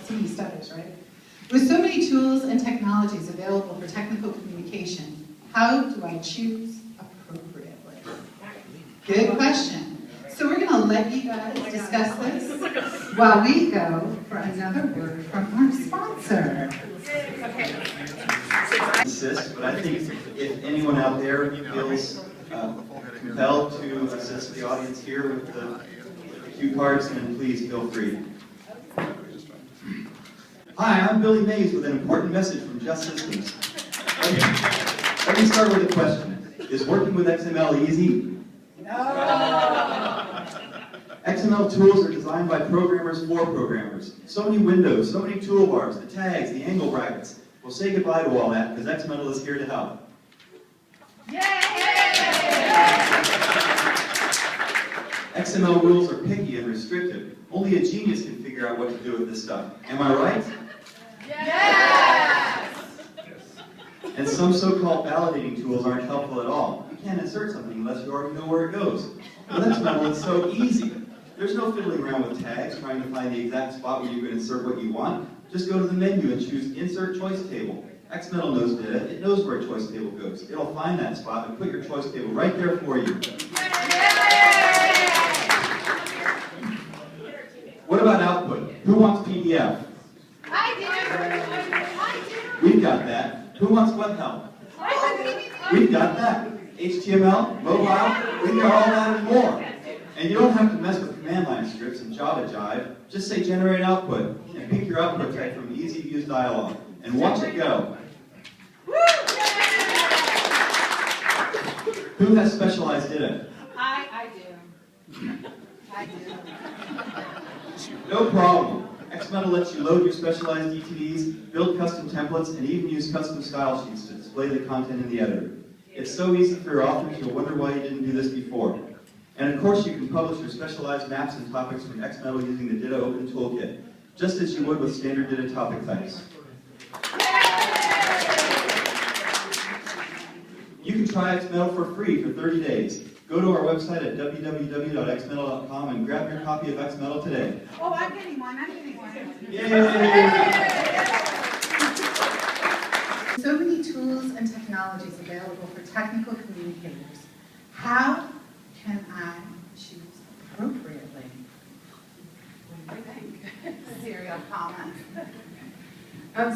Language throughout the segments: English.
some of these studies, right? With so many tools and technologies available for technical communication, how do I choose appropriately? Good question. So we're going to let you guys discuss this while we go for another word from our sponsor. But I think if anyone out there feels compelled to assist the audience here with the cue cards, then please feel free. Hi, I'm Billy Mays with an important message from Just Systems. Okay. Let me start with a question. Is working with XML easy? No! XML tools are designed by programmers for programmers. So many windows, so many toolbars, the tags, the angle brackets. We'll say goodbye to all that because XML is here to help. Yay! XML rules are picky and restrictive. Only a genius can figure out what to do with this stuff. Am I right? Yes! And some so-called validating tools aren't helpful at all. You can't insert something unless you already know where it goes. With XML, it's so easy. There's no fiddling around with tags, trying to find the exact spot where you can insert what you want. Just go to the menu and choose Insert Choice Table. XML knows data. It knows where a choice table goes. It'll find that spot and put your choice table right there for you. What about output? Who wants PDF? I do. We've got that. Who wants web help? We've got that. HTML, mobile, we've got all that and more. And you don't have to mess with command line scripts and Java jive. Just say generate output and pick your output type from the easy to use dialog and watch it go. Who has specialized data? I do. I do. No problem. XML lets you load your specialized DTDs, build custom templates, and even use custom style sheets to display the content in the editor. It's so easy for your authors, you'll wonder why you didn't do this before. And of course, you can publish your specialized maps and topics from XML using the Ditto Open Toolkit, just as you would with standard Ditto topic types. You can try XML for free for 30 days. Go to our website at www.xmetal.com and grab your copy of XML today. Oh, I'm getting one. Yay! So many tools and technologies available for technical communicators. How can I choose appropriately? What do you think? Serial comments.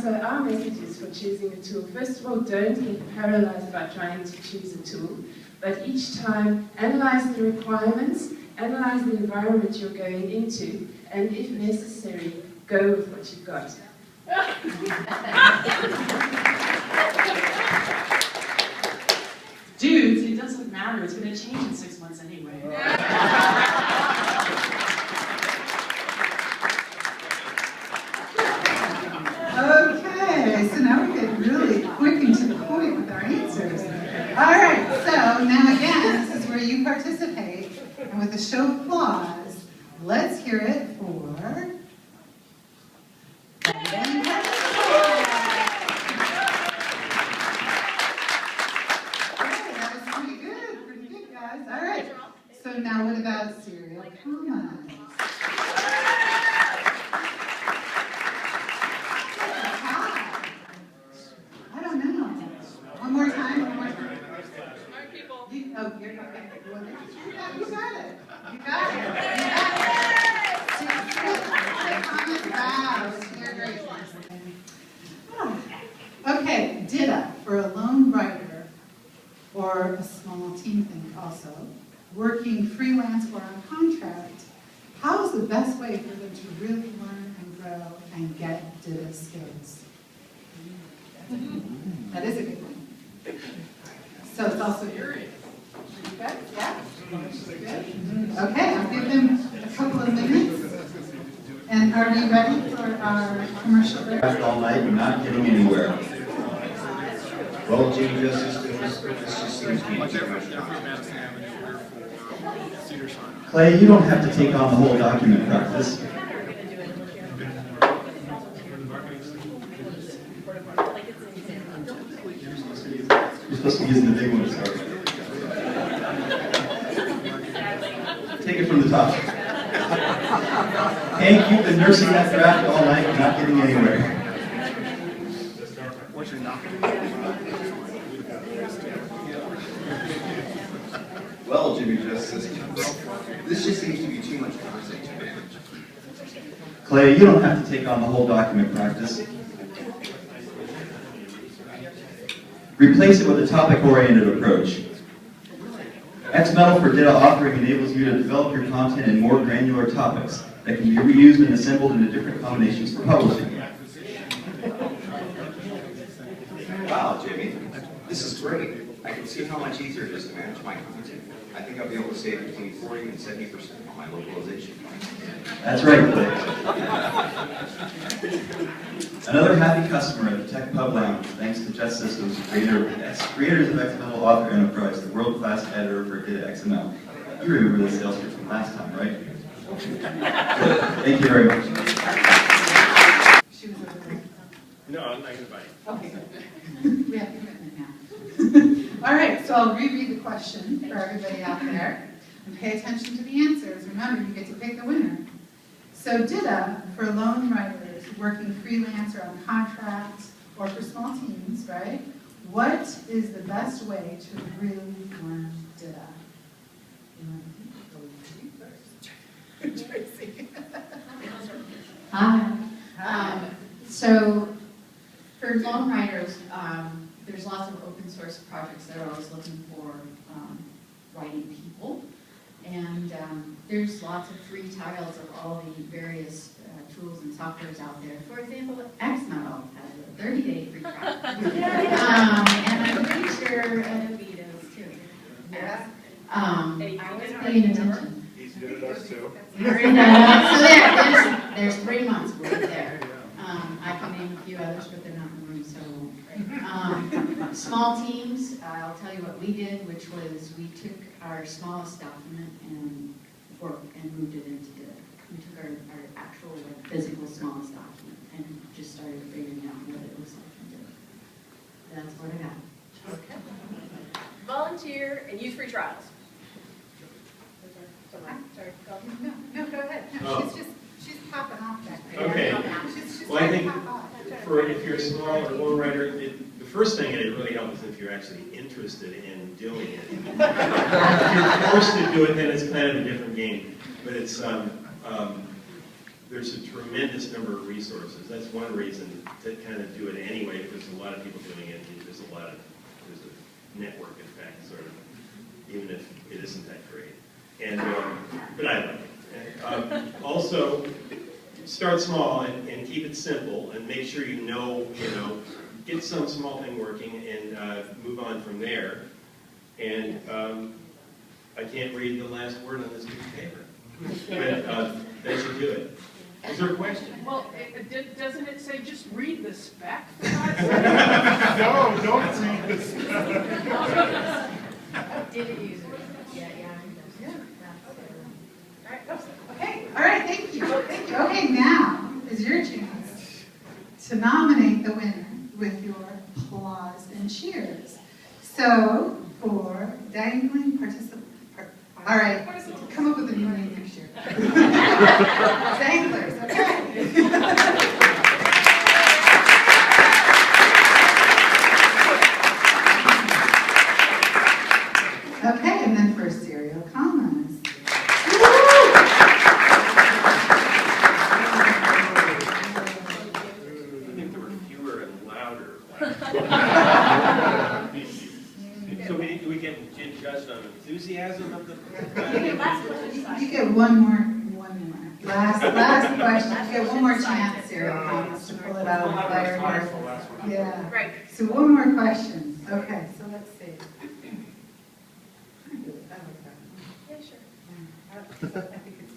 So our message is for choosing a tool. First of all, don't get paralyzed about trying to choose a tool, but each time analyze the requirements, analyze the environment you're going into, and if necessary, go with what you've got. Dudes, it doesn't matter. It's going to change in 6 months anyway. Okay, so now we're getting really quick and to the point with our answers. All right, so now again, this is where you participate, and with a show of applause, let's hear it for Brandon. That was pretty good, guys. All right, so now what about serial comments? I don't know. One more time. Oh, you're okay. You got it. Wow, you're great. Okay, Dita, for a lone writer, or a small team thing also, working freelance or on contract, how is the best way for them to really learn and grow and get Dita skills? That is a good one. So it's also good? Yeah? Good? Okay, I'll give them a couple of minutes. And are we ready for our commercial break? All night and not getting anywhere. Well, Team Justice Systems can't do much. Clay, you don't have to take on the whole document practice. You're supposed to be using the big one to start. Take it from the top. Hank, you've been nursing that draft all night and not getting anywhere. Well, Jimmy Justice, this just seems to be too much content to manage. Clay, you don't have to take on the whole document practice. Replace it with a topic-oriented approach. XMetal for data authoring enables you to develop your content in more granular topics that can be reused and assembled into different combinations for publishing. Wow, Jimmy, this is great. I can see how much easier it is to manage my content. I think I'll be able to save between 40 and 70% on my localization costs. That's right, Clay. Another happy customer at the Tech Pub Lounge, thanks to Just Systems, creators of XML Author Enterprise, the world-class editor for Data XML. You remember the sales pitch from last time, right? Thank you very much. She was over there. No, I'm not going to buy it. Okay, good. We have commitment now. All right, so I'll reread the question for everybody out there and pay attention to the answers. Remember, you get to pick the winner. So DITA, for lone writers working freelance or on contract or for small teams, right? What is the best way to really learn DITA? Tracy. Hi. So for lone writers, there's lots of open source projects that are always looking for writing people. And there's lots of free trials of all the various tools and softwares out there. For example, XMetal has a 30-day free trial. And I'm pretty sure Adobe does too. Yeah. I was paying attention. He's good at us too. So there's 3 months worth there. I can name a few others, but they're not in the room, so. Small teams, I'll tell you what we did, which was we took our smallest document and moved it into DITA. We took our actual physical smallest document and just started figuring out what it looks like in DITA. That's what I got. Okay. Volunteer and use free trials. Sorry, go. No, go ahead. No, Oh. she's popping off back there. Okay. She's Well, I think pop off. if you're a small or lone writer, the first thing it really helps is if you're actually interested in doing it. If you're forced to do it, then it's kind of a different game. But it's there's a tremendous number of resources. That's one reason to kind of do it anyway, because there's a lot of people doing it. There's a network effect, sort of, even if it isn't that great. And but I like it. Also, start small and keep it simple, and make sure you know, get some small thing working, and move on from there. And I can't read the last word on this piece of paper, but that should do it. Is there a question? Well, doesn't it say just read the spec? No, don't read the spec. Didn't use it. Yeah. Okay, all right, thank you. Okay, now is your chance to nominate the winner with your applause and cheers. So, for dangling participant, all right, come up with a new name next year. Danglers, okay. Okay, and then for serial commas. So we get judged on enthusiasm of the. You get one more. Last question. You get one more chance, serial commas, to pull it out of the fire. Yeah. Right. So one more question. Okay, so let's see. Yeah, sure. I think it's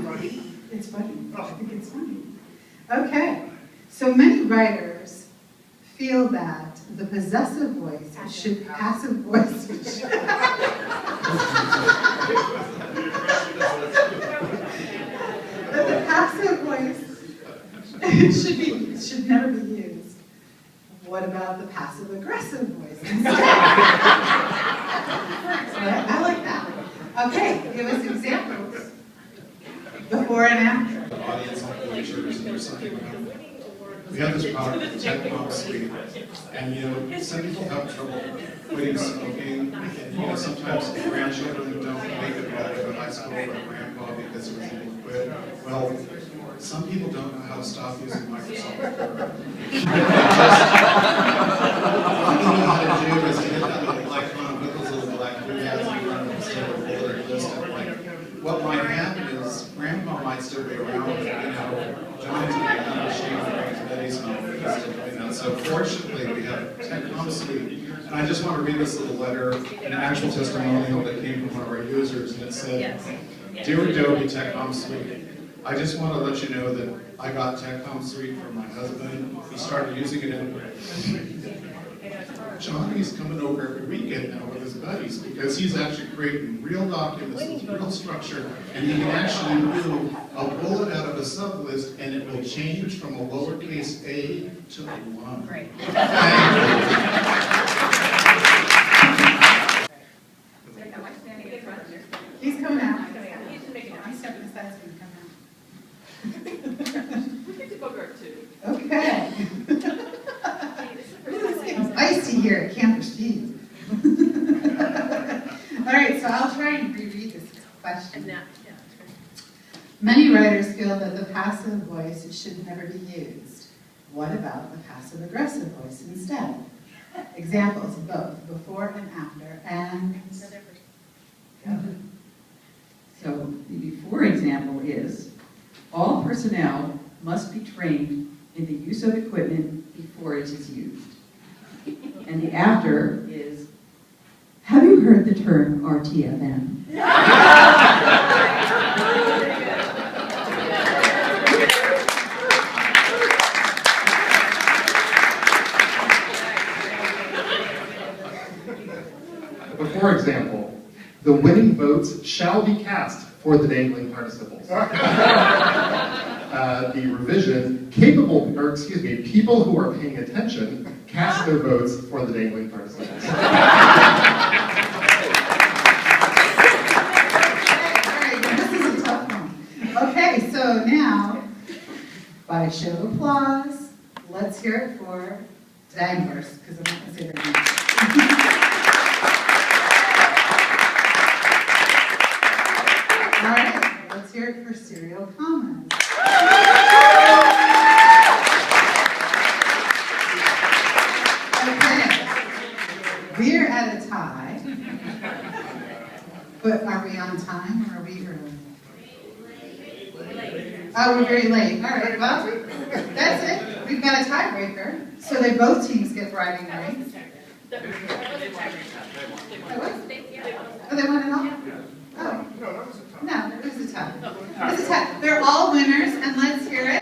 funny. It's funny. I think it's funny. Okay. So many writers feel that the possessive voice should passive voice. That the passive voice should never be used. What about the passive aggressive voice instead? I like that. Okay, give us examples. Before and after. The audience on bleachers, and there's something about we have this product, the Tech Suite, and some people have trouble quitting smoking, and sometimes grandchildren don't make it all the way to high school for grandpa because he was able to quit. Well, some people don't know how to stop using Microsoft Word. What you know how to do is to hit that little icon with those little black doodles in front of the silver folder list. What might happen is grandpa might still be around, but Johnny's going to be on the machine for Betty's home. So fortunately, we have TechCom Suite. And I just want to read this little letter, an actual testimonial that came from one of our users, and it said, Dear Adobe TechCom Suite, I just want to let you know that I got TechCom Suite from my husband. He started using it in Johnny's coming over every weekend now with his buddies because he's actually creating real documents with real structure, and he can actually move a bullet out of a sublist and it will change from a lowercase a to a 1. Great. He's coming out. He's making I'm stepping aside so he can come out. It's a booger too. Okay. It's icy here at Camper Steve. All right, so I'll try and reread this question. Many writers feel that the passive voice should never be used. What about the passive-aggressive voice instead? Examples of both, before and after, and... So the before example is, all personnel must be trained in the use of equipment before it is used. And the after is, have you heard the term RTFM? Before example, the winning votes shall be cast for the dangling participles. The revision, people who are paying attention cast their votes for the dangling participles. All right, this is a tough one. Okay, so now, by show of applause, let's hear it for Danglers, because I'm not going to say their name. All right, let's hear it for Serial Commas. Okay, we're at a tie, but are we on time or are we early? Oh, we're very late. All right, well, that's it. We've got a tiebreaker, so they both teams get bragging rights. Oh, what? Oh, they won it all? Oh. No, it was a tie. It was a tie. They're all winners, and let's hear it